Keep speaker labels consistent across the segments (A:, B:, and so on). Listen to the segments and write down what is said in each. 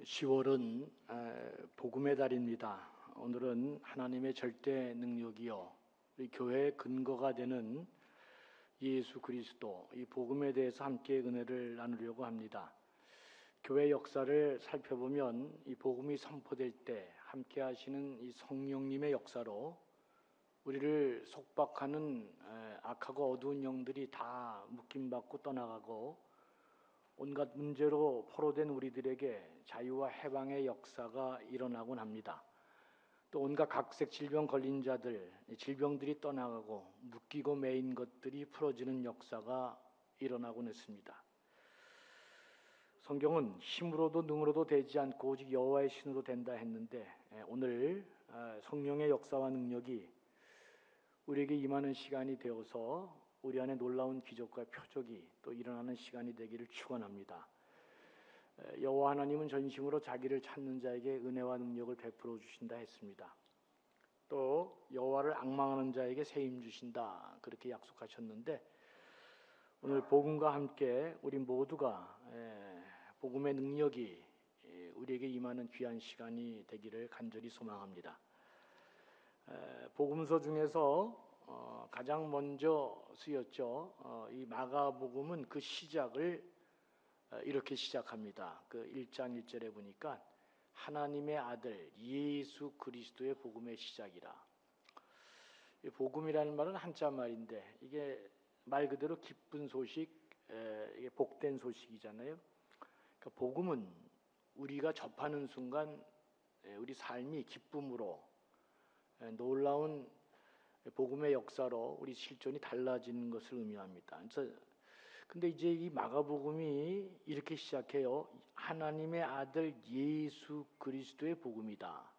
A: 10월은 복음의 달입니다. 오늘은 하나님의 절대 능력이요 우리 교회의 근거가 되는 예수 그리스도, 이 복음에 대해서 함께 은혜를 나누려고 합니다. 교회 역사를 살펴보면 이 복음이 선포될 때 함께 하시는 이 성령님의 역사로 우리를 속박하는 악하고 어두운 영들이 다 묶임받고 떠나가고 온갖 문제로 포로된 우리들에게 자유와 해방의 역사가 일어나곤 합니다. 또 온갖 각색 질병 걸린 자들, 질병들이 떠나가고 묶이고 매인 것들이 풀어지는 역사가 일어나곤 했습니다. 성경은 힘으로도 능으로도 되지 않고 오직 여호와의 신으로 된다 했는데, 오늘 성령의 역사와 능력이 우리에게 임하는 시간이 되어서 우리 안에 놀라운 기적과 표적이 또 일어나는 시간이 되기를 축원합니다. 여호와 하나님은 전심으로 자기를 찾는 자에게 은혜와 능력을 베풀어 주신다 했습니다. 또 여호와를 앙망하는 자에게 새 힘 주신다 그렇게 약속하셨는데, 오늘 복음과 함께 우리 모두가 복음의 능력이 우리에게 임하는 귀한 시간이 되기를 간절히 소망합니다. 복음서 중에서 가장 먼저 쓰였죠. 이 마가복음은 그 시작을 이렇게 시작합니다. 그 1장 1절에 보니까 하나님의 아들 예수 그리스도의 복음의 시작이라. 이 복음이라는 말은 한자 말인데 이게 말 그대로 기쁜 소식, 이게 복된 소식이잖아요. 그러니까 복음은 우리가 접하는 순간 우리 삶이 기쁨으로 놀라운 복음의 역사로 우리 실존이 달라지는 것을 의미합니다. 근데 이제 이 마가복음이 이렇게 시작해요. 하나님의 아들 예수 그리스도의 복음이다.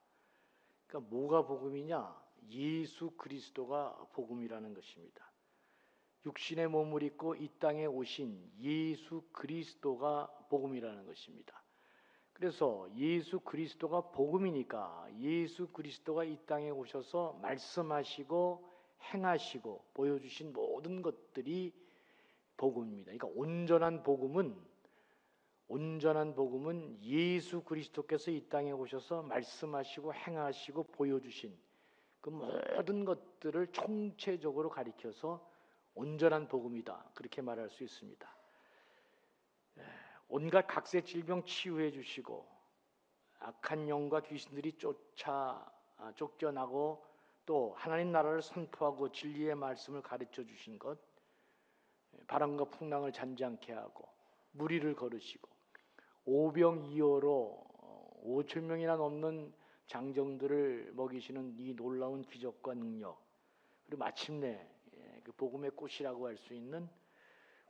A: 그러니까 뭐가 복음이냐? 예수 그리스도가 복음이라는 것입니다. 육신의 몸을 입고 이 땅에 오신 예수 그리스도가 복음이라는 것입니다. 그래서 예수 그리스도가 복음이니까 예수 그리스도가 이 땅에 오셔서 말씀하시고 행하시고 보여주신 모든 것들이 복음입니다. 그러니까 온전한 복음은 예수 그리스도께서 이 땅에 오셔서 말씀하시고 행하시고 보여주신 그 모든 것들을 총체적으로 가리켜서 온전한 복음이다 그렇게 말할 수 있습니다. 온갖 각색 질병 치유해 주시고 악한 영과 귀신들이 쫓겨나고 또 하나님 나라를 선포하고 진리의 말씀을 가르쳐 주신 것, 바람과 풍랑을 잔잔케 하고 무리를 거르시고 오병이어로 5천 명이나 넘는 장정들을 먹이시는 이 놀라운 기적과 능력, 그리고 마침내 그 복음의 꽃이라고 할 수 있는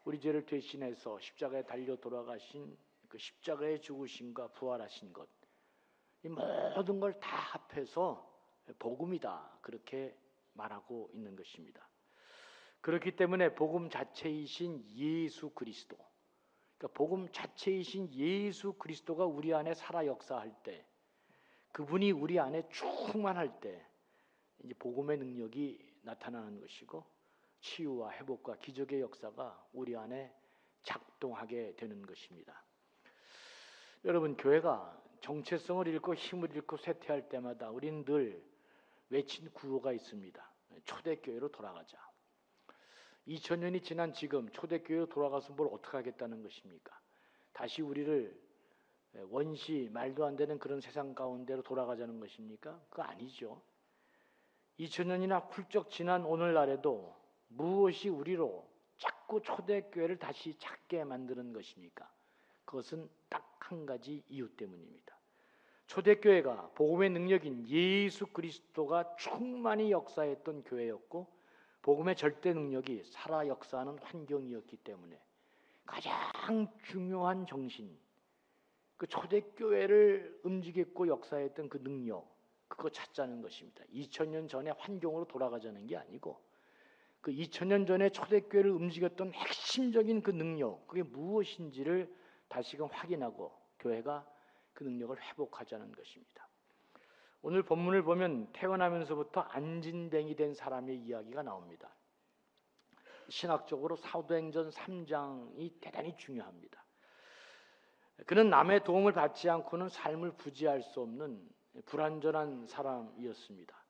A: 우리 죄를 대신해서 십자가에 달려 돌아가신 그 십자가의 죽으심과 부활하신 것, 이 모든 걸 다 합해서 복음이다 그렇게 말하고 있는 것입니다. 그렇기 때문에 복음 자체이신 예수 그리스도, 그러니까 복음 자체이신 예수 그리스도가 우리 안에 살아 역사할 때, 그분이 우리 안에 충만할 때 이제 복음의 능력이 나타나는 것이고 치유와 회복과 기적의 역사가 우리 안에 작동하게 되는 것입니다. 여러분, 교회가 정체성을 잃고 힘을 잃고 쇠퇴할 때마다 우리는 늘 외친 구호가 있습니다. 초대교회로 돌아가자. 2000년이 지난 지금 초대교회로 돌아가서 뭘 어떻게 하겠다는 것입니까? 다시 우리를 원시 말도 안 되는 그런 세상 가운데로 돌아가자는 것입니까? 그거 아니죠. 2000년이나 훌쩍 지난 오늘날에도 무엇이 우리로 자꾸 초대교회를 다시 찾게 만드는 것입니까? 그것은 딱 한 가지 이유 때문입니다. 초대교회가 복음의 능력인 예수 그리스도가 충만히 역사했던 교회였고 복음의 절대 능력이 살아 역사하는 환경이었기 때문에 가장 중요한 정신, 그 초대교회를 움직였고 역사했던 그 능력, 그거 찾자는 것입니다. 2000년 전의 환경으로 돌아가자는 게 아니고 그 2000년 전에 초대교회를 움직였던 핵심적인 그 능력, 그게 무엇인지를 다시금 확인하고 교회가 그 능력을 회복하자는 것입니다. 오늘 본문을 보면 태어나면서부터 안진뱅이 된 사람의 이야기가 나옵니다. 신학적으로 사도행전 3장이 대단히 중요합니다. 그는 남의 도움을 받지 않고는 삶을 부지할 수 없는 불완전한 사람이었습니다.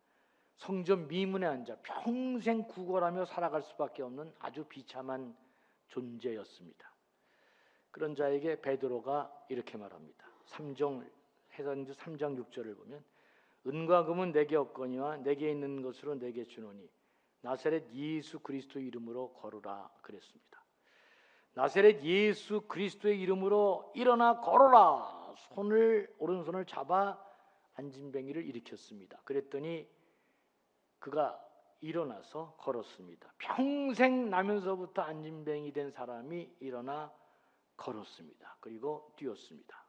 A: 성전 미문에 앉아 평생 구걸하며 살아갈 수밖에 없는 아주 비참한 존재였습니다. 그런 자에게 베드로가 이렇게 말합니다. 해산주 3장 6절을 보면 은과 금은 내게 없거니와 내게 있는 것으로 내게 주노니 나사렛 예수 그리스도 이름으로 걸으라 그랬습니다. 나사렛 예수 그리스도의 이름으로 일어나 걸어라. 오른손을 잡아 안진뱅이를 일으켰습니다. 그랬더니 그가 일어나서 걸었습니다. 평생 나면서부터 안진뱅이 된 사람이 일어나 걸었습니다. 그리고 뛰었습니다.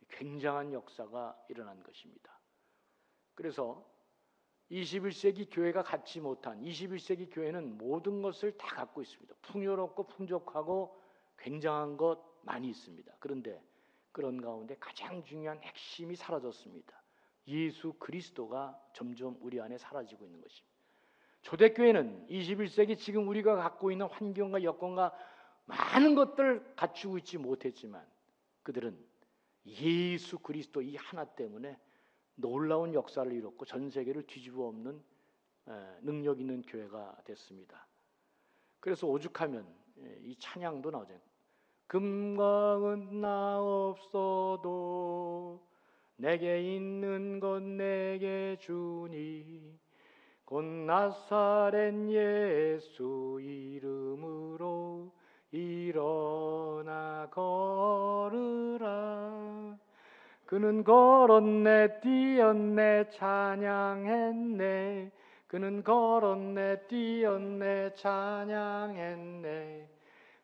A: 굉장한 역사가 일어난 것입니다. 그래서 21세기 교회가 갖지 못한 21세기 교회는 모든 것을 다 갖고 있습니다. 풍요롭고 풍족하고 굉장한 것 많이 있습니다. 그런데 그런 가운데 가장 중요한 핵심이 사라졌습니다. 예수 그리스도가 점점 우리 안에 사라지고 있는 것입니다. 초대교회는 21세기 지금 우리가 갖고 있는 환경과 여건과 많은 것들을 갖추고 있지 못했지만 그들은 예수 그리스도 이 하나 때문에 놀라운 역사를 이뤘고 전 세계를 뒤집어 엎는 능력 있는 교회가 됐습니다. 그래서 오죽하면 이 찬양도 나오잖아요. 금광은 나 없어도 내게 있는 건 내게 주니 곧 나사렛 예수 이름으로 일어나 걸으라. 그는 걸었네 뛰었네 찬양했네. 그는 걸었네 뛰었네 찬양했네.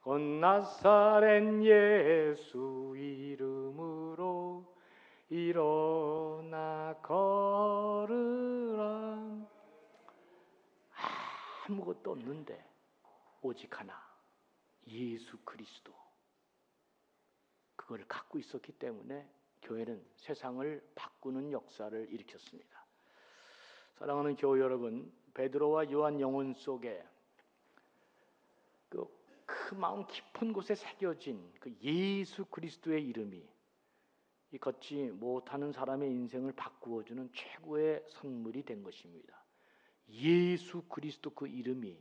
A: 곧 나사렛 예수 이름으로 일어나 걸으라. 아무것도 없는데 오직 하나 예수 그리스도, 그걸 갖고 있었기 때문에 교회는 세상을 바꾸는 역사를 일으켰습니다. 사랑하는 교회 여러분, 베드로와 요한 영혼 속에 그 마음 깊은 곳에 새겨진 그 예수 그리스도의 이름이 이 걷지 못하는 사람의 인생을 바꾸어주는 최고의 선물이 된 것입니다. 예수 그리스도 그 이름이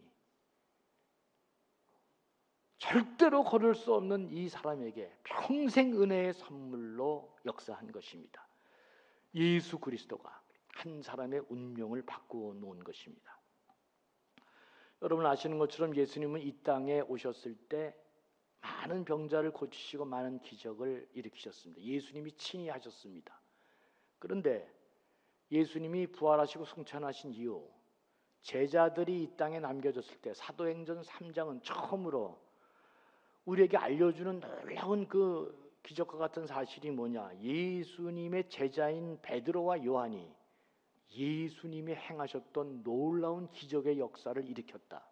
A: 절대로 걸을 수 없는 이 사람에게 평생 은혜의 선물로 역사한 것입니다. 예수 그리스도가 한 사람의 운명을 바꾸어 놓은 것입니다. 여러분 아시는 것처럼 예수님은 이 땅에 오셨을 때 많은 병자를 고치시고 많은 기적을 일으키셨습니다. 예수님이 친히 하셨습니다. 그런데 예수님이 부활하시고 승천하신 이후 제자들이 이 땅에 남겨졌을 때 사도행전 3장은 처음으로 우리에게 알려주는 놀라운 그 기적과 같은 사실이 뭐냐? 예수님의 제자인 베드로와 요한이 예수님이 행하셨던 놀라운 기적의 역사를 일으켰다.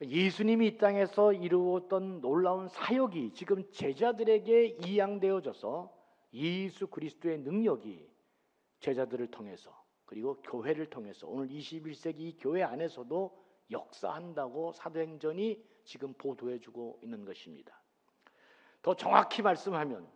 A: 예수님이 이 땅에서 이루었던 놀라운 사역이 지금 제자들에게 이양되어져서 예수 그리스도의 능력이 제자들을 통해서 그리고 교회를 통해서 오늘 21세기 교회 안에서도 역사한다고 사도행전이 지금 보도해주고 있는 것입니다. 더 정확히 말씀하면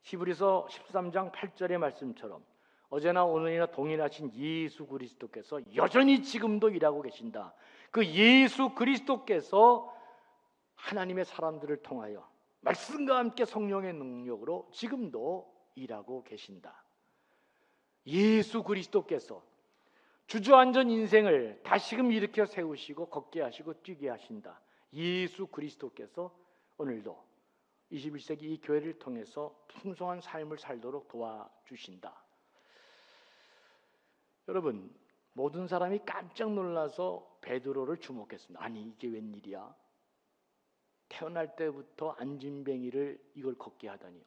A: 히브리서 13장 8절의 말씀처럼 어제나 오늘이나 동일하신 예수 그리스도께서 여전히 지금도 일하고 계신다. 그 예수 그리스도께서 하나님의 사람들을 통하여 말씀과 함께 성령의 능력으로 지금도 일하고 계신다. 예수 그리스도께서 주저앉은 인생을 다시금 일으켜 세우시고 걷게 하시고 뛰게 하신다. 예수 그리스도께서 오늘도 21세기 이 교회를 통해서 풍성한 삶을 살도록 도와주신다. 여러분, 모든 사람이 깜짝 놀라서 베드로를 주목했습니다. 아니 이게 웬일이야? 태어날 때부터 안진뱅이를 이걸 걷게 하다니,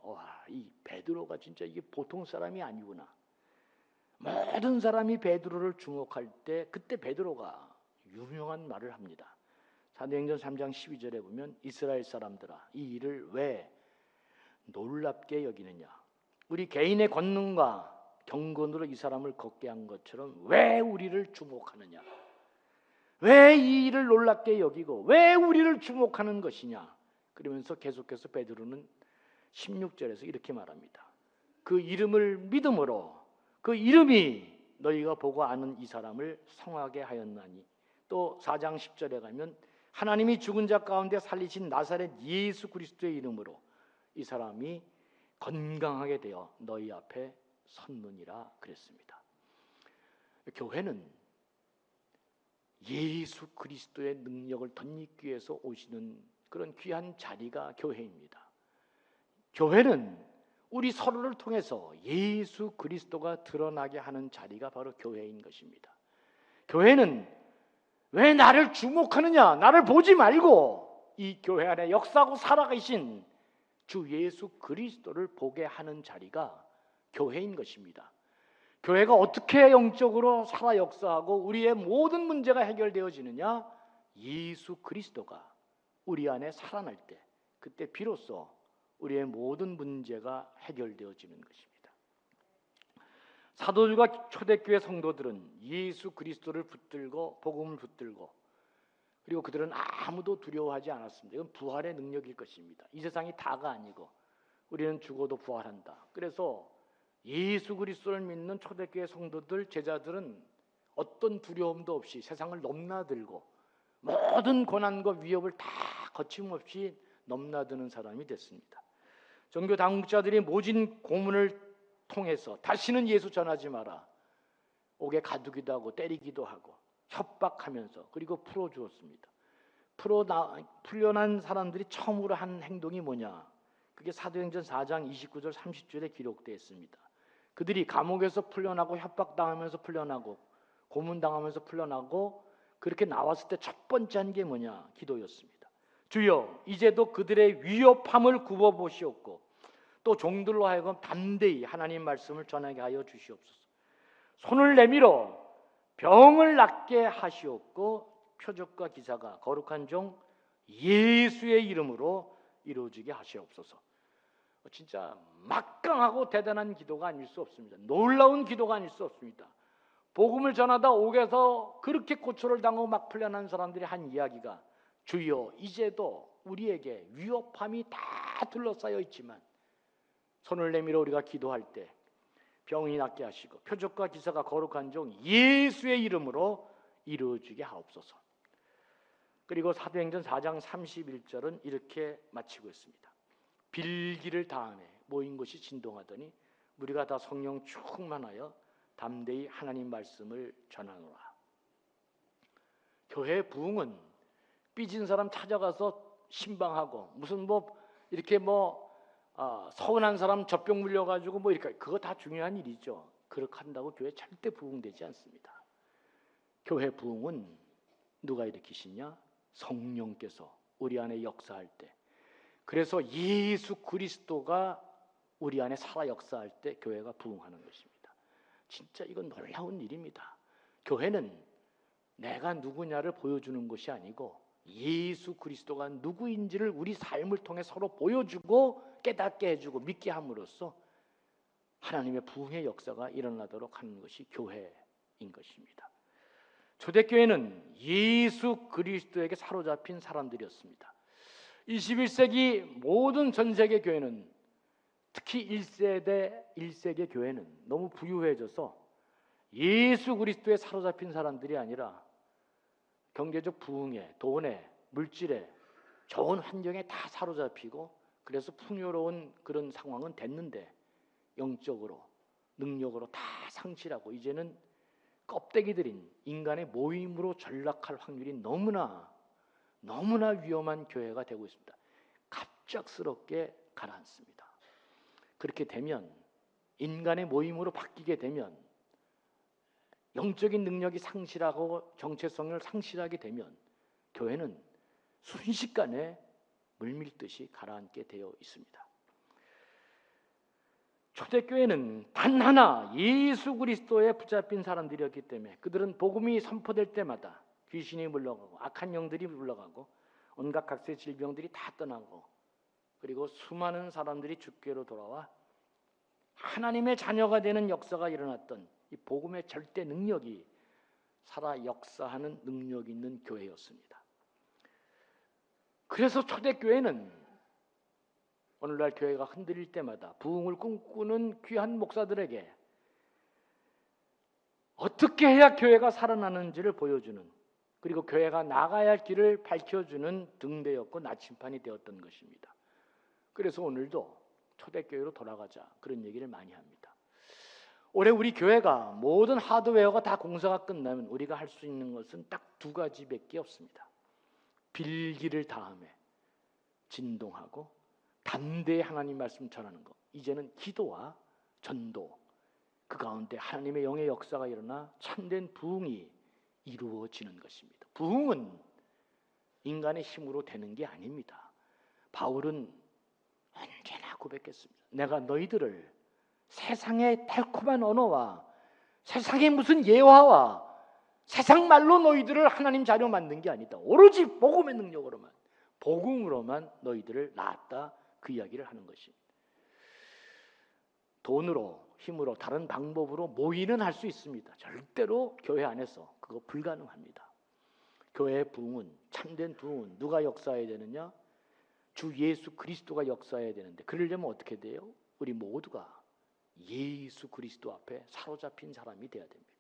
A: 이 베드로가 진짜 이게 보통 사람이 아니구나. 모든 사람이 베드로를 주목할 때 그때 베드로가 유명한 말을 합니다. 사도행전 3장 12절에 보면 이스라엘 사람들아 이 일을 왜 놀랍게 여기느냐? 우리 개인의 권능과 경건으로 이 사람을 걷게 한 것처럼 왜 우리를 주목하느냐? 왜 이 일을 놀랍게 여기고 왜 우리를 주목하는 것이냐? 그러면서 계속해서 베드로는 16절에서 이렇게 말합니다. 그 이름을 믿음으로 그 이름이 너희가 보고 아는 이 사람을 성하게 하였나니, 또 4장 10절에 가면 하나님이 죽은 자 가운데 살리신 나사렛 예수 그리스도의 이름으로 이 사람이 건강하게 되어 너희 앞에 섰느니라 그랬습니다. 교회는 예수 그리스도의 능력을 덧입기 위해서 오시는 그런 귀한 자리가 교회입니다. 교회는 우리 서로를 통해서 예수 그리스도가 드러나게 하는 자리가 바로 교회인 것입니다. 교회는 왜 나를 주목하느냐, 나를 보지 말고 이 교회 안에 역사하고 살아계신 주 예수 그리스도를 보게 하는 자리가 교회인 것입니다. 교회가 어떻게 영적으로 살아 역사하고 우리의 모든 문제가 해결되어지느냐? 예수 그리스도가 우리 안에 살아날 때, 그때 비로소 우리의 모든 문제가 해결되어지는 것입니다. 사도들과 초대교회 성도들은 예수 그리스도를 붙들고 복음을 붙들고, 그리고 그들은 아무도 두려워하지 않았습니다. 이건 부활의 능력일 것입니다. 이 세상이 다가 아니고 우리는 죽어도 부활한다. 그래서 예수 그리스도를 믿는 초대교회 성도들, 제자들은 어떤 두려움도 없이 세상을 넘나들고 모든 고난과 위협을 다 거침없이 넘나드는 사람이 됐습니다. 종교 당국자들이 모진 고문을 통해서 다시는 예수 전하지 마라, 옥에 가두기도 하고 때리기도 하고 협박하면서 그리고 풀어주었습니다. 풀려난 사람들이 처음으로 한 행동이 뭐냐? 그게 사도행전 4장 29절 30절에 기록되어 있습니다. 그들이 감옥에서 풀려나고 협박당하면서 풀려나고 고문당하면서 풀려나고 그렇게 나왔을 때 첫 번째 한 게 뭐냐? 기도였습니다. 주여, 이제도 그들의 위협함을 굽어보시옵고 또 종들로 하여금 담대히 하나님 말씀을 전하게 하여 주시옵소서. 손을 내밀어 병을 낫게 하시옵고 표적과 기사가 거룩한 종 예수의 이름으로 이루어지게 하시옵소서. 진짜 막강하고 대단한 기도가 아닐 수 없습니다. 놀라운 기도가 아닐 수 없습니다. 복음을 전하다 옥에서 그렇게 고초를 당하고 막 풀려난 사람들이 한 이야기가, 주여, 이제도 우리에게 위협함이 다 둘러싸여 있지만 손을 내밀어 우리가 기도할 때 병이 낫게 하시고 표적과 기사가 거룩한 종 예수의 이름으로 이루어지게 하옵소서. 그리고 사도행전 4장 31절은 이렇게 마치고 있습니다. 빌기를 다하네 모인 것이 진동하더니 우리가 다 성령 충만하여 담대히 하나님 말씀을 전하노라. 교회 부흥은 삐진 사람 찾아가서 신방하고 무슨 이렇게 서운한 사람 젖병 물려가지고 이렇게, 그거 다 중요한 일이죠. 그렇게 한다고 교회 절대 부흥되지 않습니다. 교회 부흥은 누가 일으키시냐? 성령께서 우리 안에 역사할 때, 그래서 예수 그리스도가 우리 안에 살아 역사할 때 교회가 부흥하는 것입니다. 진짜 이건 놀라운 일입니다. 교회는 내가 누구냐를 보여주는 것이 아니고 예수 그리스도가 누구인지를 우리 삶을 통해 서로 보여주고 깨닫게 해주고 믿게 함으로써 하나님의 부흥의 역사가 일어나도록 하는 것이 교회인 것입니다. 초대교회는 예수 그리스도에게 사로잡힌 사람들이었습니다. 21세기 모든 전 세계 교회는, 특히 1세기 교회는 너무 부유해져서 예수 그리스도에 사로잡힌 사람들이 아니라 경제적 부흥에, 돈에, 물질에, 좋은 환경에 다 사로잡히고, 그래서 풍요로운 그런 상황은 됐는데 영적으로, 능력으로 다 상실하고 이제는 껍데기들인 인간의 모임으로 전락할 확률이 너무나 위험한 교회가 되고 있습니다. 갑작스럽게 가라앉습니다. 그렇게 되면, 인간의 모임으로 바뀌게 되면, 영적인 능력이 상실하고 정체성을 상실하게 되면 교회는 순식간에 물밀듯이 가라앉게 되어 있습니다. 초대교회는 단 하나 예수 그리스도에 붙잡힌 사람들이었기 때문에 그들은 복음이 선포될 때마다 귀신이 물러가고 악한 영들이 물러가고 온갖 각색 질병들이 다 떠나고, 그리고 수많은 사람들이 주께로 돌아와 하나님의 자녀가 되는 역사가 일어났던 이 복음의 절대 능력이 살아 역사하는 능력 있는 교회였습니다. 그래서 초대교회는 오늘날 교회가 흔들릴 때마다 부흥을 꿈꾸는 귀한 목사들에게 어떻게 해야 교회가 살아나는지를 보여주는, 그리고 교회가 나가야 할 길을 밝혀주는 등대였고 나침판이 되었던 것입니다. 그래서 오늘도 초대교회로 돌아가자 그런 얘기를 많이 합니다. 올해 우리 교회가 모든 하드웨어가 다 공사가 끝나면 우리가 할 수 있는 것은 딱 두 가지밖에 없습니다. 빌기를 다음에 진동하고 담대히 하나님 말씀 전하는 것. 이제는 기도와 전도, 그 가운데 하나님의 영의 역사가 일어나 참된 부흥이 이루어지는 것입니다. 부흥은 인간의 힘으로 되는 게 아닙니다. 바울은 언제나 고백했습니다. 내가 너희들을 세상의 달콤한 언어와 세상의 무슨 예화와 세상 말로 너희들을 하나님 자녀 만든 게 아니다. 오로지 복음의 능력으로만, 복음으로만 너희들을 낳았다, 그 이야기를 하는 것입니다. 돈으로, 힘으로, 다른 방법으로 모의는 할 수 있습니다. 절대로 교회 안에서 그거 불가능합니다. 교회의 부흥은, 참된 부흥은 누가 역사해야 되느냐? 주 예수 그리스도가 역사해야 되는데, 그러려면 어떻게 돼요? 우리 모두가 예수 그리스도 앞에 사로잡힌 사람이 돼야 됩니다.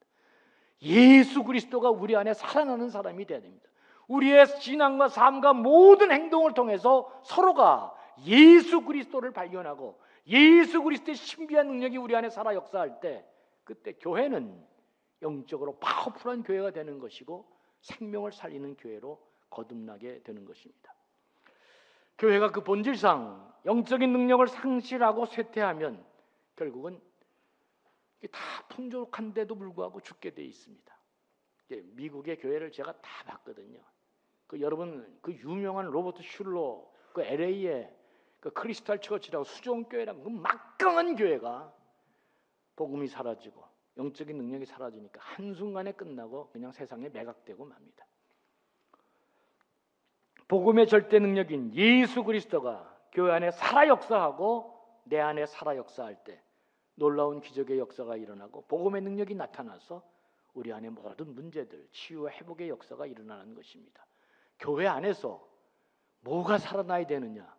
A: 예수 그리스도가 우리 안에 살아나는 사람이 돼야 됩니다. 우리의 신앙과 삶과 모든 행동을 통해서 서로가 예수 그리스도를 발견하고 예수 그리스도의 신비한 능력이 우리 안에 살아 역사할 때, 그때 교회는 영적으로 파워풀한 교회가 되는 것이고 생명을 살리는 교회로 거듭나게 되는 것입니다. 교회가 그 본질상 영적인 능력을 상실하고 쇠퇴하면 결국은 다 풍족한데도 불구하고 죽게 돼 있습니다. 미국의 교회를 제가 다 봤거든요. 여러분 그 유명한 로버트 슐러 그 LA의 그 크리스탈 처치라고 수종교회라고 그 막강한 교회가 복음이 사라지고 영적인 능력이 사라지니까 한순간에 끝나고 그냥 세상에 매각되고 맙니다. 복음의 절대 능력인 예수 그리스도가 교회 안에 살아 역사하고 내 안에 살아 역사할 때 놀라운 기적의 역사가 일어나고 복음의 능력이 나타나서 우리 안에 모든 문제들, 치유와 회복의 역사가 일어나는 것입니다. 교회 안에서 뭐가 살아나야 되느냐?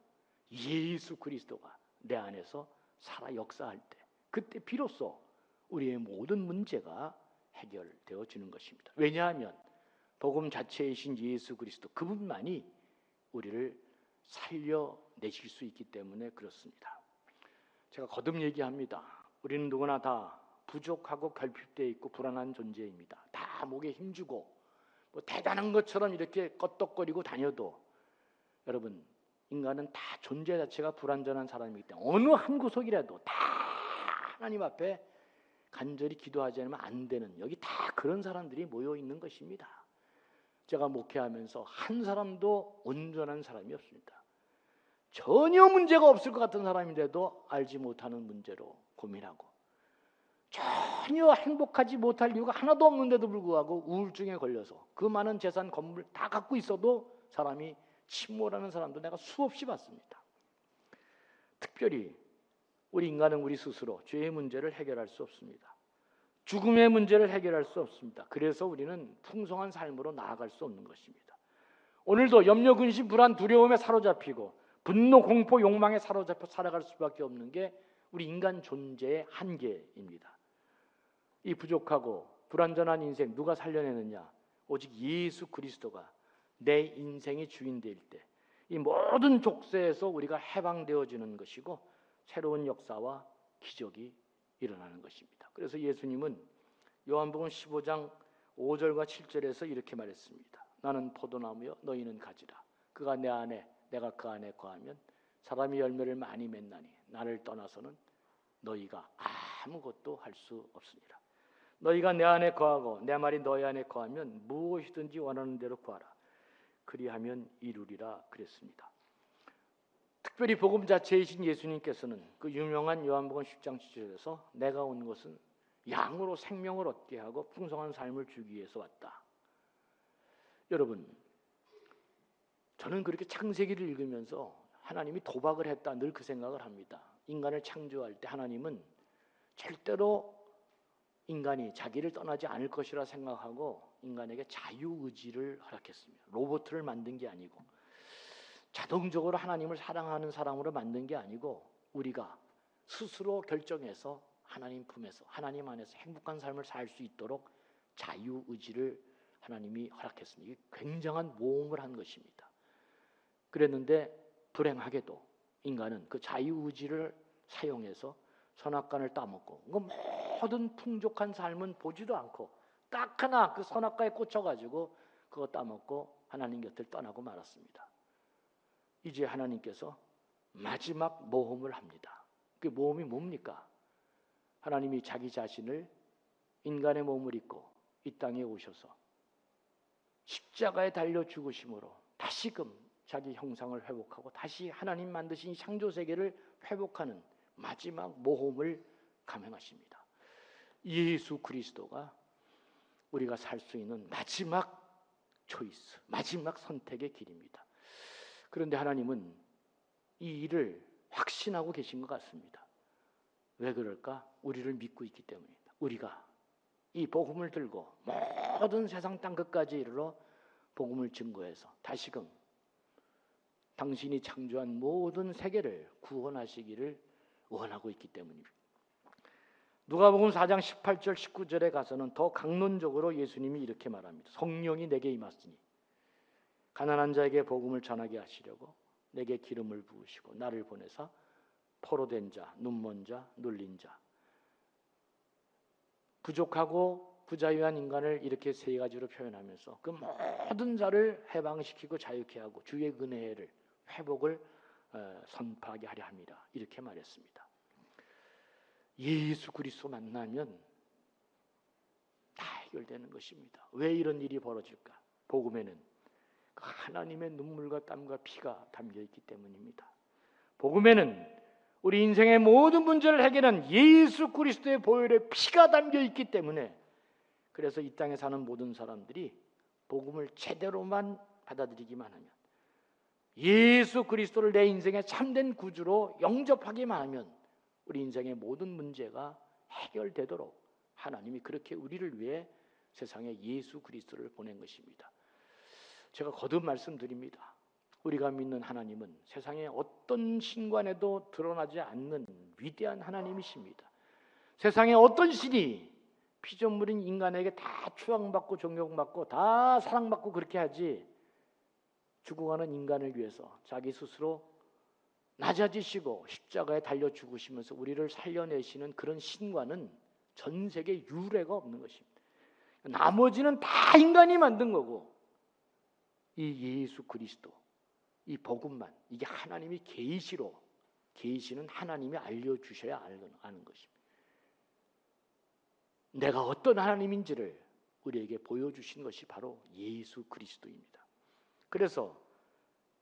A: 예수 그리스도가 내 안에서 살아 역사할 때, 그때 비로소 우리의 모든 문제가 해결되어지는 것입니다. 왜냐하면 복음 자체이신 예수 그리스도, 그분만이 우리를 살려내실 수 있기 때문에 그렇습니다. 제가 거듭 얘기합니다. 우리는 누구나 다 부족하고 결핍되어 있고 불안한 존재입니다. 다 목에 힘주고 뭐 대단한 것처럼 이렇게 껐덕거리고 다녀도, 여러분 인간은 다 존재 자체가 불완전한 사람이기 때문에 어느 한 구석이라도 다 하나님 앞에 간절히 기도하지 않으면 안 되는, 여기 다 그런 사람들이 모여 있는 것입니다. 제가 목회하면서 한 사람도 온전한 사람이 없습니다. 전혀 문제가 없을 것 같은 사람인데도 알지 못하는 문제로 고민하고, 전혀 행복하지 못할 이유가 하나도 없는데도 불구하고 우울증에 걸려서 그 많은 재산 건물 다 갖고 있어도 사람이 침몰하는 사람도 내가 수없이 봤습니다. 특별히 우리 인간은 우리 스스로 죄의 문제를 해결할 수 없습니다. 죽음의 문제를 해결할 수 없습니다. 그래서 우리는 풍성한 삶으로 나아갈 수 없는 것입니다. 오늘도 염려, 근심, 불안, 두려움에 사로잡히고 분노, 공포, 욕망에 사로잡혀 살아갈 수밖에 없는 게 우리 인간 존재의 한계입니다. 이 부족하고 불완전한 인생 누가 살려내느냐? 오직 예수 그리스도가 내 인생의 주인 될 때 이 모든 족쇄에서 우리가 해방되어지는 것이고 새로운 역사와 기적이 일어나는 것입니다. 그래서 예수님은 요한복음 15장 5절과 7절에서 이렇게 말했습니다. 나는 포도나무여 너희는 가지라. 그가 내 안에 내가 그 안에 거하면 사람이 열매를 많이 맺나니 나를 떠나서는 너희가 아무것도 할 수 없습니다. 너희가 내 안에 거하고 내 말이 너희 안에 거하면 무엇이든지 원하는 대로 구하라. 그리하면 이루리라 그랬습니다. 특별히 복음 자체이신 예수님께서는 그 유명한 요한복음 10장 7절에서 내가 온 것은 양으로 생명을 얻게 하고 풍성한 삶을 주기 위해서 왔다. 여러분, 저는 그렇게 창세기를 읽으면서 하나님이 도박을 했다 늘 그 생각을 합니다. 인간을 창조할 때 하나님은 절대로 인간이 자기를 떠나지 않을 것이라 생각하고 인간에게 자유의지를 허락했습니다. 로봇을 만든 게 아니고 자동적으로 하나님을 사랑하는 사람으로 만든 게 아니고 우리가 스스로 결정해서 하나님 품에서 하나님 안에서 행복한 삶을 살 수 있도록 자유의지를 하나님이 허락했습니다. 이게 굉장한 모험을 한 것입니다. 그랬는데 불행하게도 인간은 그 자유의지를 사용해서 선악과를 따먹고 모든 풍족한 삶은 보지도 않고 딱 하나 그 선악과에 꽂혀가지고 그거 따먹고 하나님 곁을 떠나고 말았습니다. 이제 하나님께서 마지막 모험을 합니다. 그 모험이 뭡니까? 하나님이 자기 자신을 인간의 몸을 입고 이 땅에 오셔서 십자가에 달려 죽으심으로 다시금 자기 형상을 회복하고 다시 하나님 만드신 창조 세계를 회복하는 마지막 모험을 감행하십니다. 예수 그리스도가 우리가 살 수 있는 마지막 초이스, 마지막 선택의 길입니다. 그런데 하나님은 이 일을 확신하고 계신 것 같습니다. 왜 그럴까? 우리를 믿고 있기 때문입니다. 우리가 이 복음을 들고 모든 세상 땅끝까지 이르러 복음을 증거해서 다시금 당신이 창조한 모든 세계를 구원하시기를 원하고 있기 때문입니다. 누가복음 4장 18절 19절에 가서는 더 강론적으로 예수님이 이렇게 말합니다. 성령이 내게 임하시니 가난한 자에게 복음을 전하게 하시려고 내게 기름을 부으시고 나를 보내사 포로된 자, 눈먼 자, 눌린 자, 부족하고 부자유한 인간을 이렇게 세 가지로 표현하면서 그 모든 자를 해방시키고 자유케 하고 주의 은혜를 회복을 선포하게 하려 합니다. 이렇게 말했습니다. 예수 그리스도 만나면 다 해결되는 것입니다. 왜 이런 일이 벌어질까? 복음에는 하나님의 눈물과 땀과 피가 담겨 있기 때문입니다. 복음에는 우리 인생의 모든 문제를 해결한 예수 그리스도의 보혈의 피가 담겨 있기 때문에 그래서 이 땅에 사는 모든 사람들이 복음을 제대로만 받아들이기만 하면 예수 그리스도를 내 인생의 참된 구주로 영접하기만 하면 우리 인생의 모든 문제가 해결되도록 하나님이 그렇게 우리를 위해 세상에 예수 그리스도를 보낸 것입니다. 제가 거듭 말씀드립니다. 우리가 믿는 하나님은 세상에 어떤 신관에도 드러나지 않는 위대한 하나님이십니다. 세상에 어떤 신이 피조물인 인간에게 다 추앙받고 존경받고 다 사랑받고 그렇게 하지 죽어가는 인간을 위해서 자기 스스로 낮아지시고 십자가에 달려 죽으시면서 우리를 살려내시는 그런 신과는 전 세계 유례가 없는 것입니다. 나머지는 다 인간이 만든 거고 이 예수 그리스도, 이 복음만 이게 하나님이 계시는 하나님이 알려주셔야 아는 것입니다. 내가 어떤 하나님인지를 우리에게 보여주신 것이 바로 예수 그리스도입니다. 그래서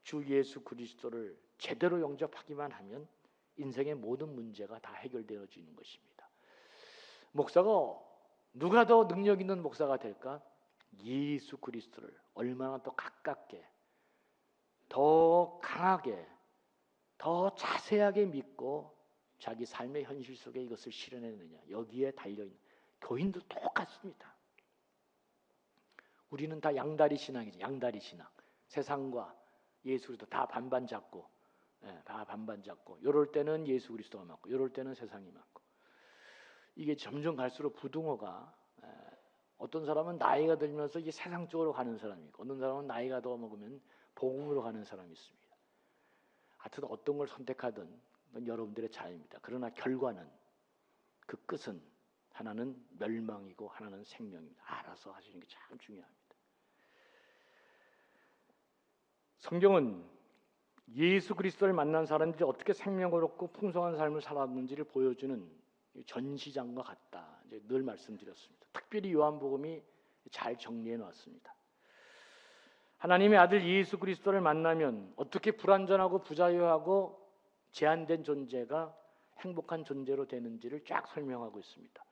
A: 주 예수 그리스도를 제대로 영접하기만 하면 인생의 모든 문제가 다 해결되어지는 것입니다. 목사가 누가 더 능력 있는 목사가 될까? 예수 그리스도를 얼마나 더 가깝게, 더 강하게, 더 자세하게 믿고 자기 삶의 현실 속에 이것을 실현해내느냐, 여기에 달려있는 교인도 똑같습니다. 우리는 다 양다리 신앙이죠. 양다리 신앙. 세상과 예수 그리스도 다 반반 잡고, 다 반반 잡고, 요럴 때는 예수 그리스도가 맞고 요럴 때는 세상이 맞고. 이게 점점 갈수록 부등호가, 어떤 사람은 나이가 들면서 이게 세상 쪽으로 가는 사람이 있고 어떤 사람은 나이가 더 먹으면 복음으로 가는 사람이 있습니다. 하여튼 어떤 걸 선택하든 그건 여러분들의 자유입니다. 그러나 결과는, 그 끝은 하나는 멸망이고 하나는 생명입니다. 알아서 하시는 게 참 중요합니다. 성경은 예수 그리스도를 만난 사람들이 어떻게 생명을 얻고 풍성한 삶을 살았는지를 보여주는 전시장과 같다. 이제 늘 말씀드렸습니다. 특별히 요한복음이 잘 정리해 놨습니다. 하나님의 아들 예수 그리스도를 만나면 어떻게 불완전하고 부자유하고 제한된 존재가 행복한 존재로 되는지를 쫙 설명하고 있습니다.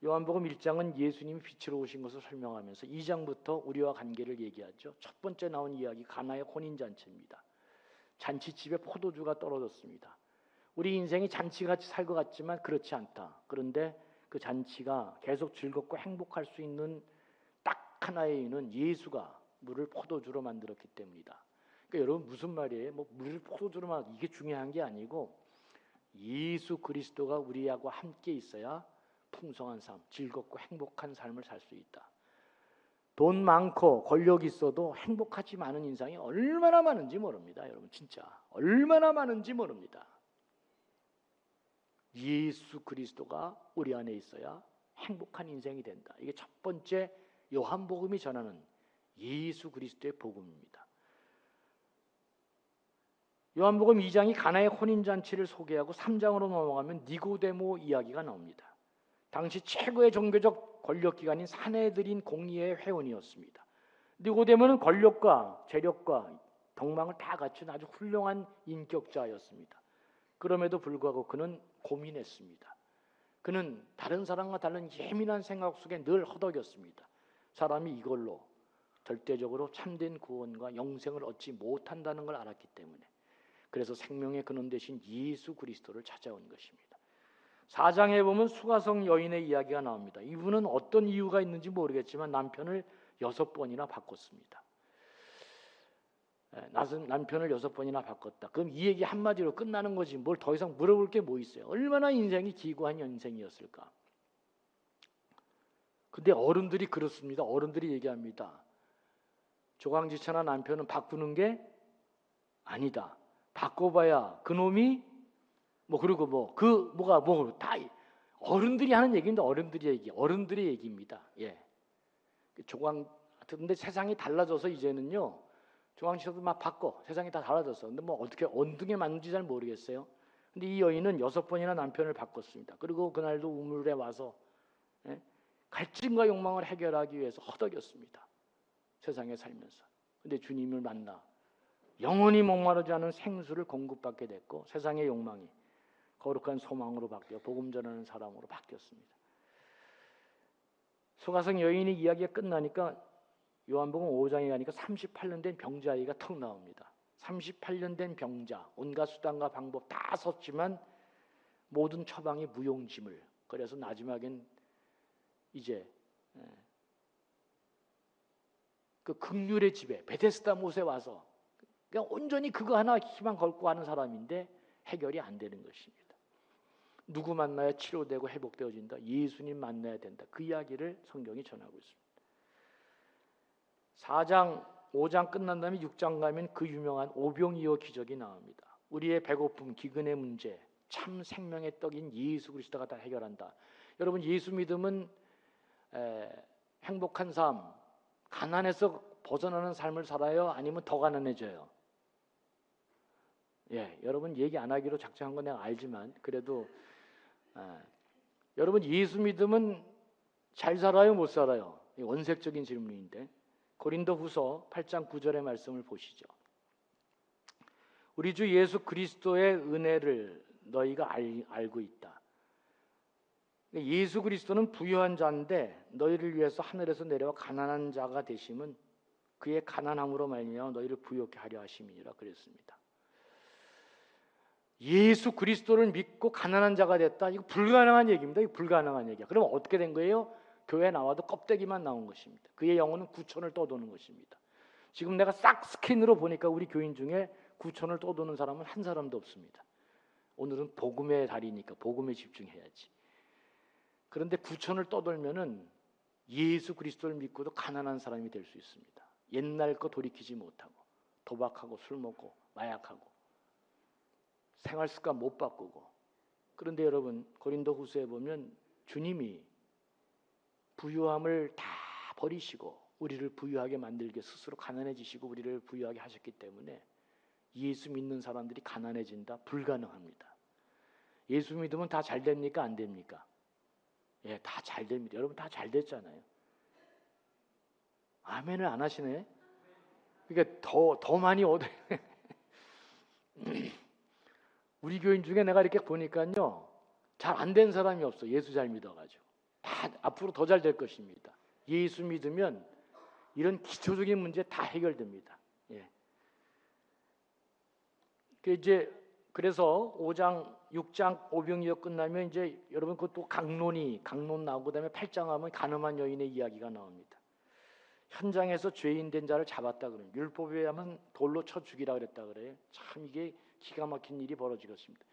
A: 요한복음 1장은 예수님이 빛으로 오신 것을 설명하면서 2장부터 우리와 관계를 얘기하죠. 첫 번째 나온 이야기 가나의 혼인잔치입니다. 잔치집에 포도주가 떨어졌습니다. 우리 인생이 잔치같이 살 것 같지만 그렇지 않다. 그런데 그 잔치가 계속 즐겁고 행복할 수 있는 딱 하나의 이유는 예수가 물을 포도주로 만들었기 때문이다. 그러니까 여러분 무슨 말이에요? 뭐 물을 포도주로만 이게 중요한 게 아니고 예수 그리스도가 우리하고 함께 있어야 풍성한 삶, 즐겁고 행복한 삶을 살 수 있다. 돈 많고 권력 있어도 행복하지 않은 인상이 얼마나 많은지 모릅니다. 여러분 진짜 얼마나 많은지 모릅니다. 예수 그리스도가 우리 안에 있어야 행복한 인생이 된다. 이게 첫 번째 요한복음이 전하는 예수 그리스도의 복음입니다. 요한복음 2장이 가나의 혼인잔치를 소개하고 3장으로 넘어가면 니고데모 이야기가 나옵니다. 당시 최고의 종교적 권력기관인 사내들인 공의회 회원이었습니다. 니고데모는 권력과 재력과 덕망을 다 갖춘 아주 훌륭한 인격자였습니다. 그럼에도 불구하고 그는 고민했습니다. 그는 다른 사람과 다른 예민한 생각 속에 늘 허덕였습니다. 사람이 이걸로 절대적으로 참된 구원과 영생을 얻지 못한다는 걸 알았기 때문에, 그래서 생명의 근원 되신 예수 그리스도를 찾아온 것입니다. 4장에 보면 수가성 여인의 이야기가 나옵니다. 이분은 어떤 이유가 있는지 모르겠지만 남편을 6번이나 바꿨습니다. 남편을 6번이나 바꿨다. 그럼 이 얘기 한마디로 끝나는 거지 뭘 더 이상 물어볼 게 뭐 있어요? 얼마나 인생이 기구한 인생이었을까? 근데 어른들이 그렇습니다. 어른들이 얘기합니다. 조강지처나 남편은 바꾸는 게 아니다. 바꿔봐야 그놈이 다 어른들이 하는 얘기인데 어른들의 얘기입니다. 예. 근데 세상이 달라져서 이제는요. 조강지처도 막 바꿔. 세상이 다 달라졌어. 근데 뭐 어떻게 언등에 맞는지 잘 모르겠어요. 근데 이 여인은 6번이나 남편을 바꿨습니다. 그리고 그날도 우물에 와서 갈증과 욕망을 해결하기 위해서 허덕였습니다. 세상에 살면서. 근데 주님을 만나 영원히 목마르지 않은 생수를 공급받게 됐고 세상의 욕망이 거룩한 소망으로 바뀌어 복음 전하는 사람으로 바뀌었습니다. 수가성 여인의 이야기가 끝나니까 요한복음 5장에 가니까 38년 된 병자아이가 턱 나옵니다. 38년 된 병자, 온갖 수단과 방법 다 썼지만 모든 처방이 무용지물. 그래서 마지막엔 이제 그 긍휼의 집에 베데스다 못에 와서 그냥 온전히 그거 하나 희망 걸고 하는 사람인데 해결이 안 되는 것입니다. 누구 만나야 치료되고 회복되어진다? 예수님 만나야 된다. 그 이야기를 성경이 전하고 있습니다. 4장, 5장 끝난 다음에 6장 가면 그 유명한 오병이어 기적이 나옵니다. 우리의 배고픔, 기근의 문제, 참 생명의 떡인 예수 그리스도가 다 해결한다. 여러분 예수 믿으면 행복한 삶, 가난에서 벗어나는 삶을 살아요? 아니면 더 가난해져요? 예, 여러분 얘기 안 하기로 작정한 건 내가 알지만 그래도 여러분 예수 믿으면 잘 살아요? 못 살아요? 원색적인 질문인데 고린도후서 8장 9절의 말씀을 보시죠. 우리 주 예수 그리스도의 은혜를 너희가 알고 있다. 예수 그리스도는 부유한 자인데 너희를 위해서 하늘에서 내려와 가난한 자가 되심은 그의 가난함으로 말미암아 너희를 부유케 하려 하심이니라 그랬습니다. 예수 그리스도를 믿고 가난한 자가 됐다. 이거 불가능한 얘기입니다. 이거 불가능한 얘기야. 그럼 어떻게 된 거예요? 교회 나와도 껍데기만 나온 것입니다. 그의 영혼은 구천을 떠도는 것입니다. 지금 내가 싹 스캔으로 보니까 우리 교인 중에 구천을 떠도는 사람은 한 사람도 없습니다. 오늘은 복음의 달이니까 복음에 집중해야지. 그런데 구천을 떠돌면은 예수 그리스도를 믿고도 가난한 사람이 될 수 있습니다. 옛날 거 돌이키지 못하고 도박하고 술 먹고 마약하고 생활 습관 못 바꾸고. 그런데 여러분 고린도후서에 보면 주님이 부유함을 다 버리시고 우리를 부유하게 만들게 스스로 가난해지시고 우리를 부유하게 하셨기 때문에 예수 믿는 사람들이 가난해진다? 불가능합니다. 예수 믿으면 다 잘 됩니까? 안 됩니까? 예, 다 잘 됩니다. 여러분 다 잘 됐잖아요. 아멘을 안 하시네. 그러니까 더 많이 얻어야 우리 교인 중에 내가 이렇게 보니까요 잘 안 된 사람이 없어. 예수 잘 믿어가지고 다 앞으로 더 잘 될 것입니다. 예수 믿으면 이런 기초적인 문제 다 해결됩니다. 예. 그래서 5장, 6장 오병이어 끝나면 이제 여러분 그것도 강론 나오고 그다음에 8장 하면 가늠한 여인의 이야기가 나옵니다. 현장에서 죄인 된 자를 잡았다 그래요. 율법에 의하면 돌로 쳐 죽이라 그랬다 그래요. 참 이게 기가 막힌 일이 벌어지겠습니다.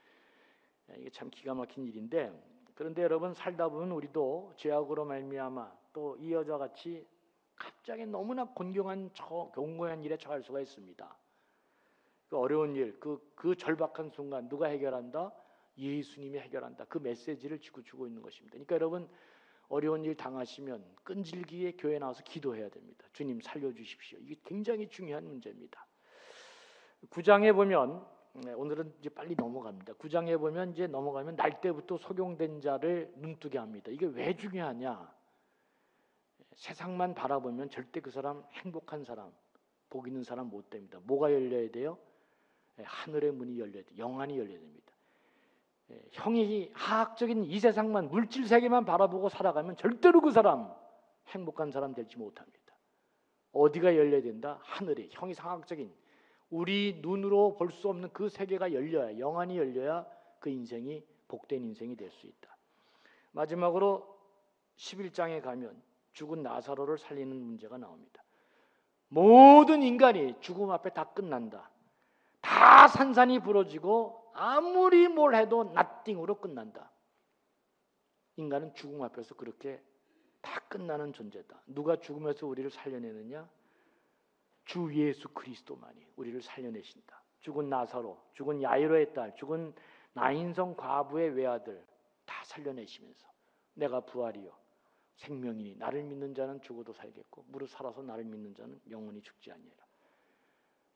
A: 이게 참 기가 막힌 일인데, 그런데 여러분 살다 보면 우리도 죄악으로 말미암아 또 이 여자 같이 갑자기 너무나 곤경한 경고한 일에 처할 수가 있습니다. 그 어려운 일, 그 절박한 순간 누가 해결한다? 예수님이 해결한다. 그 메시지를 주고 있는 것입니다. 그러니까 여러분 어려운 일 당하시면 끈질기게 교회 나와서 기도해야 됩니다. 주님 살려주십시오. 이게 굉장히 중요한 문제입니다. 9장에 보면, 오늘은 이제 빨리 넘어갑니다. 9장에 보면 이제 넘어가면 날 때부터 속용된 자를 눈뜨게 합니다. 이게 왜 중요하냐? 세상만 바라보면 절대 그 사람 행복한 사람, 복 있는 사람 못 됩니다. 뭐가 열려야 돼요? 하늘의 문이 열려야 돼요. 영안이 열려야 됩니다. 형이 하학적인 이 세상만, 물질 세계만 바라보고 살아가면 절대로 그 사람 행복한 사람 되지 못합니다. 어디가 열려야 된다? 하늘에, 형이 상학적인 우리 눈으로 볼 수 없는 그 세계가 열려야, 영안이 열려야 그 인생이 복된 인생이 될 수 있다. 마지막으로 11장에 가면 죽은 나사로를 살리는 문제가 나옵니다. 모든 인간이 죽음 앞에 다 끝난다. 다 산산이 부러지고 아무리 뭘 해도 나띵으로 끝난다. 인간은 죽음 앞에서 그렇게 다 끝나는 존재다. 누가 죽음에서 우리를 살려내느냐? 주 예수 그리스도만이 우리를 살려내신다. 죽은 나사로, 죽은 야이로의 딸, 죽은 나인성 과부의 외아들 다 살려내시면서 내가 부활이요 생명이니 나를 믿는 자는 죽어도 살겠고 무릇 살아서 나를 믿는 자는 영원히 죽지 아니하리라.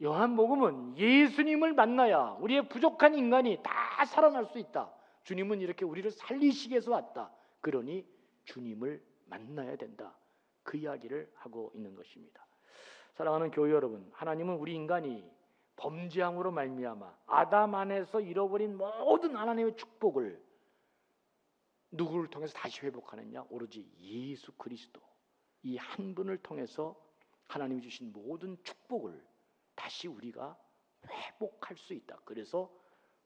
A: 요한복음은 예수님을 만나야 우리의 부족한 인간이 다 살아날 수 있다. 주님은 이렇게 우리를 살리시기 위해서 왔다. 그러니 주님을 만나야 된다. 그 이야기를 하고 있는 것입니다. 사랑하는 교회 여러분, 하나님은 우리 인간이 범죄함으로 말미암아 아담 안에서 잃어버린 모든 하나님의 축복을 누구를 통해서 다시 회복하느냐? 오로지 예수 그리스도, 이 한 분을 통해서 하나님이 주신 모든 축복을 다시 우리가 회복할 수 있다. 그래서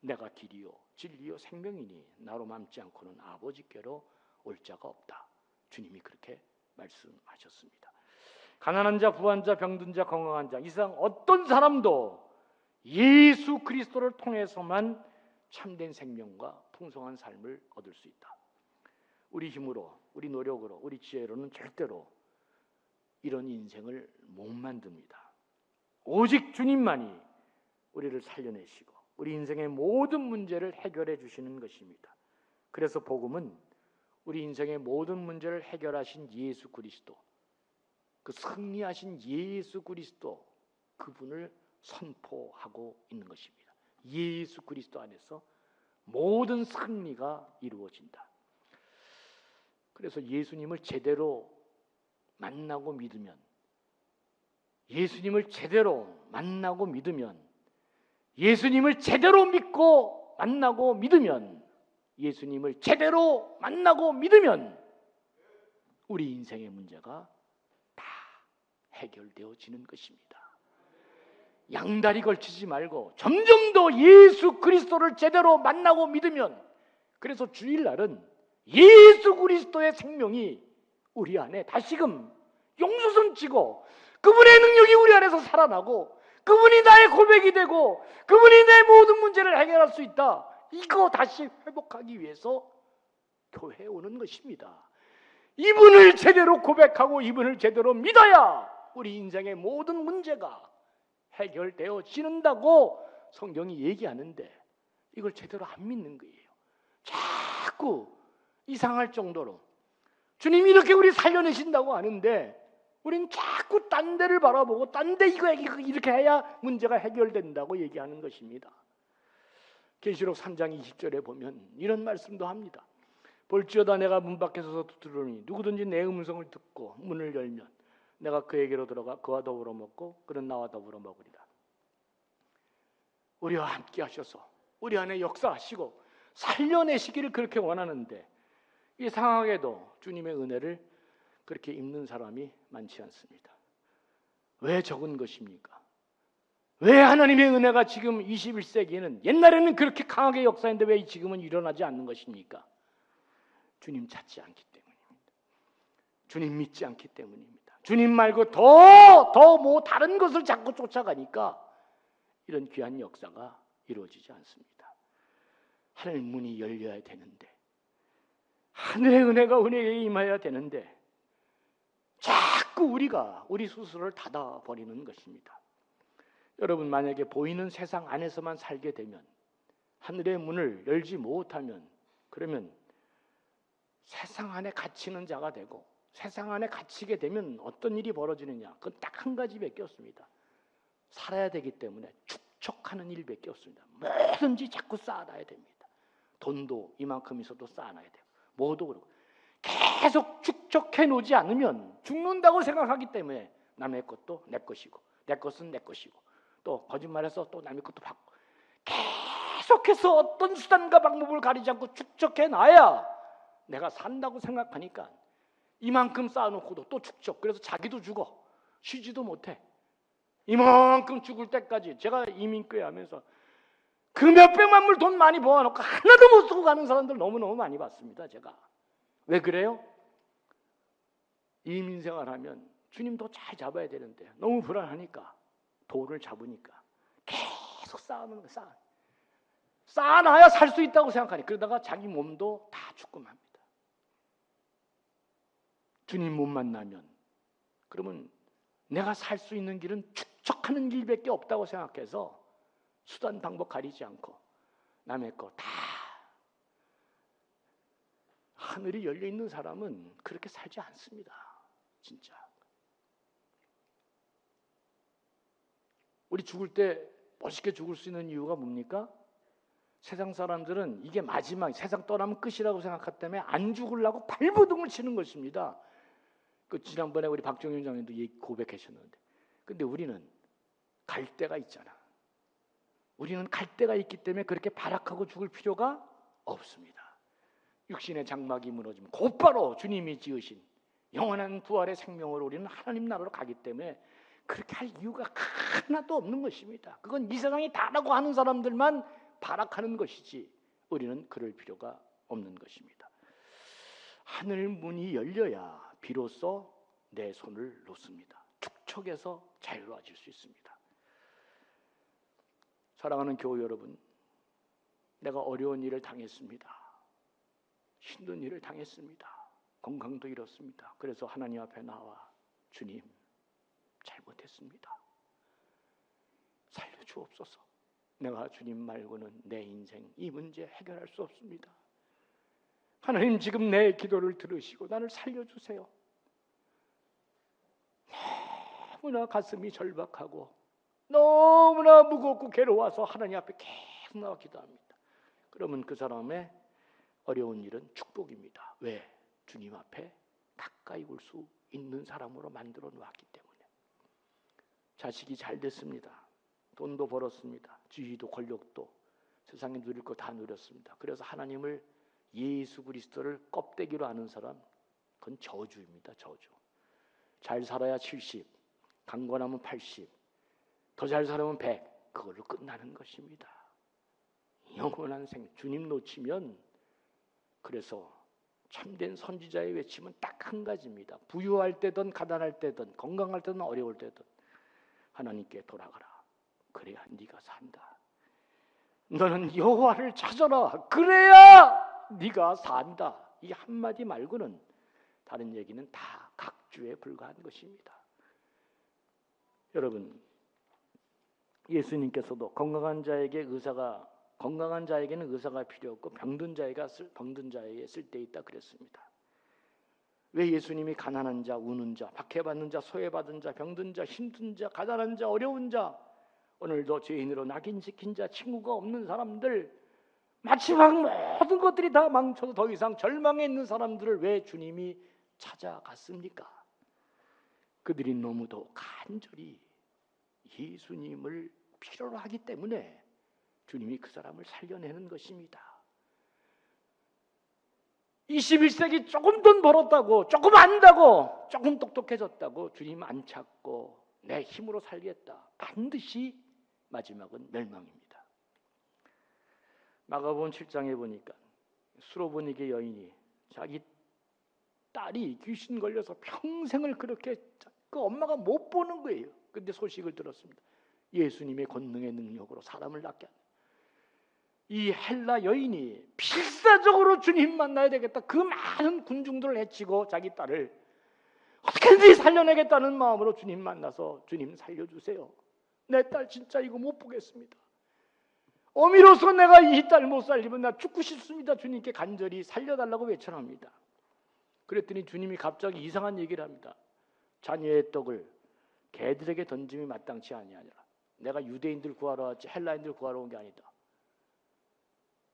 A: 내가 길이요 진리요 생명이니 나로 맘지 않고는 아버지께로 올 자가 없다. 주님이 그렇게 말씀하셨습니다. 가난한 자, 부한 자, 병든 자, 건강한 자, 이 세상 어떤 사람도 예수 그리스도를 통해서만 참된 생명과 풍성한 삶을 얻을 수 있다. 우리 힘으로, 우리 노력으로, 우리 지혜로는 절대로 이런 인생을 못 만듭니다. 오직 주님만이 우리를 살려내시고 우리 인생의 모든 문제를 해결해 주시는 것입니다. 그래서 복음은 우리 인생의 모든 문제를 해결하신 예수 그리스도, 그 승리하신 예수 그리스도, 그분을 선포하고 있는 것입니다. 예수 그리스도 안에서 모든 승리가 이루어진다. 그래서 예수님을 제대로 만나고 믿으면, 예수님을 제대로 만나고 믿으면, 예수님을 제대로 믿고 만나고 믿으면, 예수님을 제대로 만나고 믿으면 우리 인생의 문제가 다 해결되어지는 것입니다. 양다리 걸치지 말고 점점 더 예수 그리스도를 제대로 만나고 믿으면, 그래서 주일날은 예수 그리스도의 생명이 우리 안에 다시금 용수선 치고 그분의 능력이 우리 안에서 살아나고 그분이 나의 고백이 되고 그분이 내 모든 문제를 해결할 수 있다. 이거 다시 회복하기 위해서 교회에 오는 것입니다. 이분을 제대로 고백하고 이분을 제대로 믿어야 우리 인생의 모든 문제가 해결되어지는다고 성경이 얘기하는데 이걸 제대로 안 믿는 거예요. 자꾸 이상할 정도로 주님이 이렇게 우리 살려내신다고 하는데 우린 자꾸 딴 데를 바라보고 딴 데 이거 이렇게 해야 문제가 해결된다고 얘기하는 것입니다. 계시록 3장 20절에 보면 이런 말씀도 합니다. 볼지어다 내가 문 밖에 서서 두드리니 누구든지 내 음성을 듣고 문을 열면 내가 그에게로 들어가 그와 더불어 먹고 그는 나와 더불어 먹으리라. 우리와 함께 하셔서 우리 안에 역사하시고 살려내시기를 그렇게 원하는데 이상하게도 주님의 은혜를 그렇게 입는 사람이 많지 않습니다. 왜 적은 것입니까? 왜 하나님의 은혜가 지금 21세기에는 옛날에는 그렇게 강하게 역사했는데 왜 지금은 일어나지 않는 것입니까? 주님 찾지 않기 때문입니다. 주님 믿지 않기 때문입니다. 주님 말고 더 뭐 다른 것을 자꾸 쫓아가니까 이런 귀한 역사가 이루어지지 않습니다. 하늘 문이 열려야 되는데, 하늘의 은혜가 은혜에 임해야 되는데 자꾸 우리가 우리 스스로를 닫아버리는 것입니다. 여러분, 만약에 보이는 세상 안에서만 살게 되면, 하늘의 문을 열지 못하면, 그러면 세상 안에 갇히는 자가 되고, 세상 안에 갇히게 되면 어떤 일이 벌어지느냐? 그건 딱 한 가지밖에 없습니다. 살아야 되기 때문에 축적하는 일밖에 없습니다. 뭐든지 자꾸 쌓아놔야 됩니다. 돈도 이만큼 있어도 쌓아놔야 돼요. 뭐도 그렇고 계속 축적해 놓지 않으면 죽는다고 생각하기 때문에 남의 것도 내 것이고, 내 것은 내 것이고, 또 거짓말해서 또 남의 것도 받고, 계속해서 어떤 수단과 방법을 가리지 않고 축적해 놔야 내가 산다고 생각하니까 이만큼 쌓아놓고도 또 축적, 그래서 자기도 죽어, 쉬지도 못해. 이만큼 죽을 때까지. 제가 이민교회 하면서 그 몇백만 불 돈 많이 모아놓고 하나도 못 쓰고 가는 사람들 너무너무 많이 봤습니다. 제가. 왜 그래요? 이민생활하면 주님도 잘 잡아야 되는데 너무 불안하니까 도를 잡으니까 계속 쌓아놓는 거예요. 쌓아놔야 살 수 있다고 생각하니, 그러다가 자기 몸도 다 죽고 맙니다. 주님 못 만나면, 그러면 내가 살 수 있는 길은 축적하는 길밖에 없다고 생각해서 수단 방법 가리지 않고 남의 거 다, 하늘이 열려 있는 사람은 그렇게 살지 않습니다. 진짜. 우리 죽을 때 멋있게 죽을 수 있는 이유가 뭡니까? 세상 사람들은 이게 마지막, 세상 떠나면 끝이라고 생각하기 때문에 안 죽으려고 발버둥을 치는 것입니다. 그 지난번에 우리 박정윤 장님도 고백하셨는데, 근데 우리는 갈 데가 있잖아. 우리는 갈 데가 있기 때문에 그렇게 발악하고 죽을 필요가 없습니다. 육신의 장막이 무너지면 곧바로 주님이 지으신 영원한 부활의 생명으로 우리는 하나님 나라로 가기 때문에 그렇게 할 이유가 하나도 없는 것입니다. 그건 이 세상이 다라고 하는 사람들만 발악하는 것이지 우리는 그럴 필요가 없는 것입니다. 하늘 문이 열려야 비로소 내 손을 놓습니다. 축적에서 자유로워질 수 있습니다. 사랑하는 교우 여러분, 내가 어려운 일을 당했습니다. 힘든 일을 당했습니다. 건강도 잃었습니다. 그래서 하나님 앞에 나와, 주님, 잘못했습니다. 살려주옵소서. 내가 주님 말고는 내 인생 이 문제 해결할 수 없습니다. 하나님, 지금 내 기도를 들으시고 나를 살려주세요. 너무나 가슴이 절박하고 너무나 무겁고 괴로워서 하나님 앞에 계속 나와 기도합니다. 그러면 그 사람의 어려운 일은 축복입니다. 왜? 주님 앞에 가까이 올 수 있는 사람으로 만들어 놓았기 때문에. 자식이 잘 됐습니다. 돈도 벌었습니다. 지위도 권력도 세상에 누릴 거 다 누렸습니다. 그래서 하나님을, 예수 그리스도를 껍데기로 아는 사람, 그건 저주입니다. 저주. 잘 살아야 70, 강건하면 80, 더 잘 살아면 100, 그걸로 끝나는 것입니다. 영원한 생명. 주님 놓치면, 그래서 참된 선지자의 외침은 딱 한 가지입니다. 부유할 때든 가난할 때든 건강할 때든 어려울 때든 하나님께 돌아가라. 그래야 네가 산다. 너는 여호와를 찾아라. 그래야 네가 산다. 이 한마디 말고는 다른 얘기는 다 각주에 불과한 것입니다. 여러분, 예수님께서도 건강한 자에게는 의사가 필요 없고 병든 자에게 쓸데 있다 그랬습니다. 왜 예수님이 가난한 자, 우는 자, 박해받는 자, 소외받은 자, 병든 자, 힘든 자, 가난한 자, 어려운 자, 오늘도 죄인으로 낙인 찍힌 자, 친구가 없는 사람들, 마지막 모든 것들이 다 망쳐서 더 이상 절망에 있는 사람들을 왜 주님이 찾아갔습니까? 그들이 너무도 간절히 예수님을 필요로 하기 때문에 주님이 그 사람을 살려내는 것입니다. 21세기 조금 돈 벌었다고, 조금 안다고, 조금 똑똑해졌다고 주님 안 찾고 내 힘으로 살겠다, 반드시 마지막은 멸망입니다. 마가복음 7장에 보니까 수로보니게 여인이 자기 딸이 귀신 걸려서 평생을 그렇게 그 엄마가 못 보는 거예요. 근데 소식을 들었습니다. 예수님의 권능의 능력으로 사람을 낫게 한다. 이 헬라 여인이 필사적으로 주님 만나야 되겠다. 그 많은 군중들을 해치고 자기 딸을 어떻게든지 살려내겠다는 마음으로 주님 만나서 주님 살려주세요. 내 딸 진짜 이거 못 보겠습니다. 어미로서 내가 이 딸 못 살리면 나 죽고 싶습니다. 주님께 간절히 살려달라고 외쳐합니다. 그랬더니 주님이 갑자기 이상한 얘기를 합니다. 자녀의 떡을 개들에게 던짐이 마땅치 아니하니라. 내가 유대인들 구하러 왔지 헬라인들 구하러 온 게 아니다.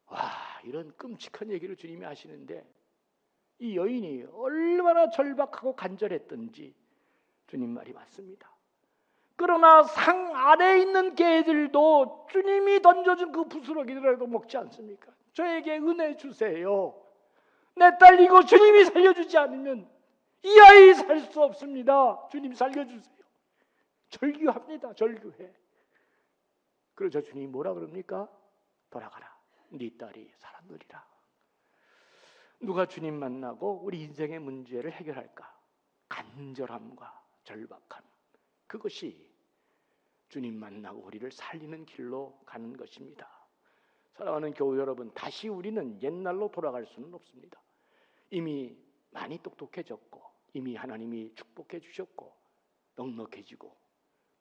A: 와, 이런 끔찍한 얘기를 주님이 하시는데 이 여인이 얼마나 절박하고 간절했던지 주님 말이 맞습니다. 그러나 상 아래에 있는 개들도 주님이 던져준 그 부스러기들라도 먹지 않습니까? 저에게 은혜 주세요. 내 딸 이거 주님이 살려주지 않으면 이 아이 살 수 없습니다. 주님 살려주세요. 절규합니다. 절규해. 그러자 주님이 뭐라 그럽니까? 돌아가라. 네 딸이 살아나리라. 누가 주님 만나고 우리 인생의 문제를 해결할까? 간절함과 절박함. 그것이 주님 만나고 우리를 살리는 길로 가는 것입니다. 사랑하는 교우 여러분, 다시 우리는 옛날로 돌아갈 수는 없습니다. 이미 많이 똑똑해졌고 이미 하나님이 축복해 주셨고 넉넉해지고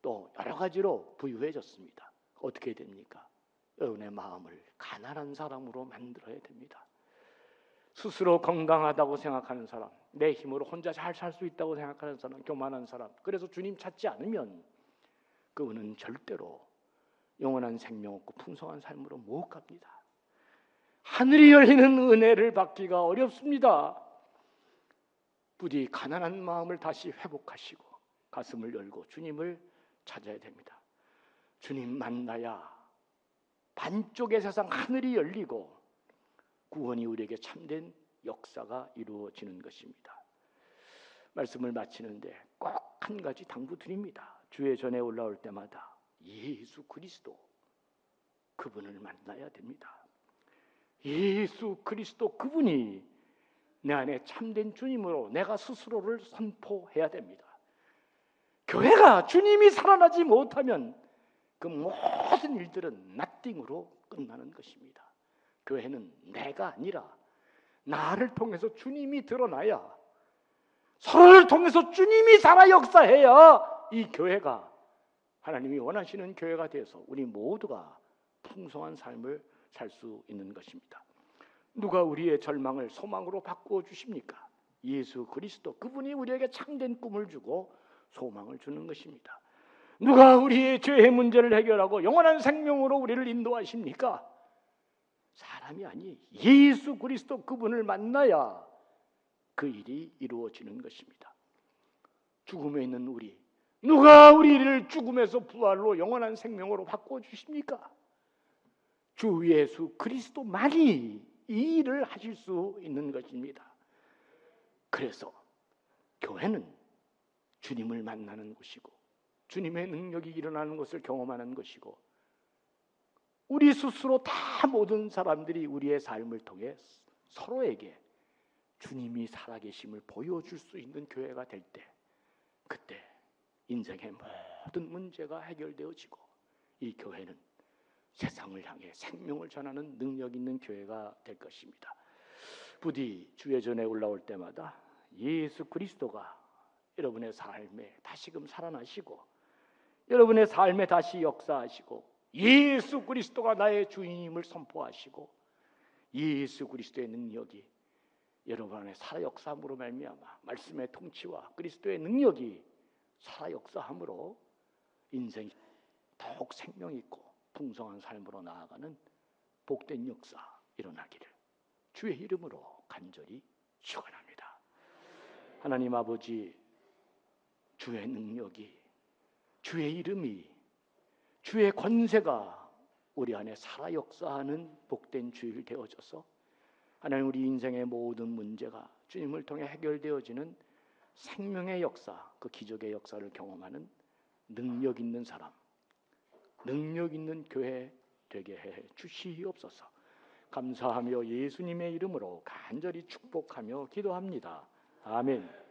A: 또 여러 가지로 부유해졌습니다. 어떻게 됩니까? 여러분의 마음을 가난한 사람으로 만들어야 됩니다. 스스로 건강하다고 생각하는 사람, 내 힘으로 혼자 잘 살 수 있다고 생각하는 사람, 교만한 사람, 그래서 주님 찾지 않으면 그분은 절대로 영원한 생명 없고 풍성한 삶으로 못 갑니다. 하늘이 열리는 은혜를 받기가 어렵습니다. 부디 가난한 마음을 다시 회복하시고 가슴을 열고 주님을 찾아야 됩니다. 주님 만나야 반쪽의 세상 하늘이 열리고 구원이 우리에게 참된 역사가 이루어지는 것입니다. 말씀을 마치는데 꼭 한 가지 당부드립니다. 주의 전에 올라올 때마다 예수 그리스도 그분을 만나야 됩니다. 예수 그리스도 그분이 내 안에 참된 주님으로 내가 스스로를 선포해야 됩니다. 교회가 주님이 살아나지 못하면 그 모든 일들은 nothing으로 끝나는 것입니다. 교회는 내가 아니라 나를 통해서 주님이 드러나야, 서로를 통해서 주님이 살아 역사해야 이 교회가 하나님이 원하시는 교회가 돼서 우리 모두가 풍성한 삶을 살 수 있는 것입니다. 누가 우리의 절망을 소망으로 바꾸어 주십니까? 예수 그리스도 그분이 우리에게 참된 꿈을 주고 소망을 주는 것입니다. 누가 우리의 죄의 문제를 해결하고 영원한 생명으로 우리를 인도하십니까? 사람이 아니 예수 그리스도 그분을 만나야 그 일이 이루어지는 것입니다. 죽음에 있는 우리, 누가 우리를 죽음에서 부활로 영원한 생명으로 바꾸어 주십니까? 주 예수 그리스도만이 이 일을 하실 수 있는 것입니다. 그래서 교회는 주님을 만나는 곳이고 주님의 능력이 일어나는 것을 경험하는 것이고 우리 스스로 다 모든 사람들이 우리의 삶을 통해 서로에게 주님이 살아계심을 보여줄 수 있는 교회가 될 때, 그때 인생의 모든 문제가 해결되어지고 이 교회는 세상을 향해 생명을 전하는 능력 있는 교회가 될 것입니다. 부디 주의 전에 올라올 때마다 예수 그리스도가 여러분의 삶에 다시금 살아나시고 여러분의 삶에 다시 역사하시고 예수 그리스도가 나의 주인임을 선포하시고 예수 그리스도의 능력이 여러분 안에 살아 역사함으로 말미암아 말씀의 통치와 그리스도의 능력이 살아 역사함으로 인생이 더욱 생명 있고 풍성한 삶으로 나아가는 복된 역사 일어나기를 주의 이름으로 간절히 축원합니다. 하나님 아버지, 주의 능력이, 주의 이름이, 주의 권세가 우리 안에 살아 역사하는 복된 주일 되어져서 하나님 우리 인생의 모든 문제가 주님을 통해 해결되어지는 생명의 역사, 그 기적의 역사를 경험하는 능력 있는 사람, 능력 있는 교회 되게 해 주시옵소서. 감사하며 예수님의 이름으로 간절히 축복하며 기도합니다. 아멘.